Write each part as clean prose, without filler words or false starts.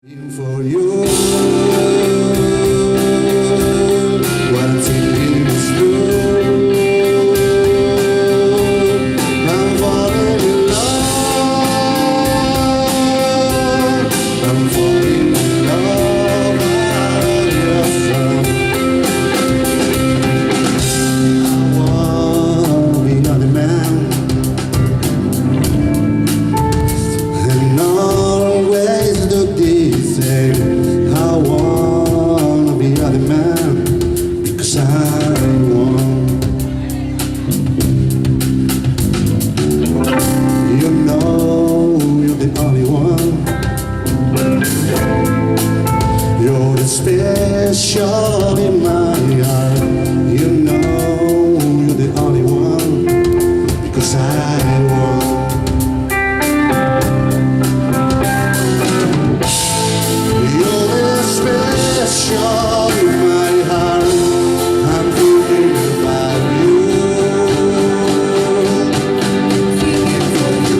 For you, what's in this room? I'm falling in love. I'm falling in love with your son. I want to be another man, and always look the same. I wanna be other man because I want. You know you're the only one. You're the special in my heart. You know you're the only one because I want. Special in my heart, I'm thinking about you. Thinking for you.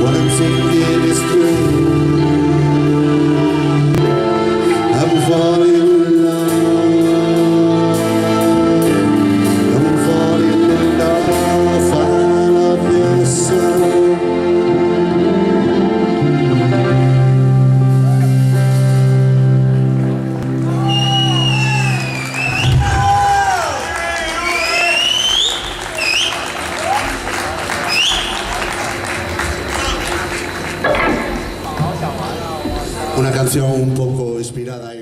One thing is true. I'm falling in love. I'm falling in love. I love your sound. Una canción un poco inspirada en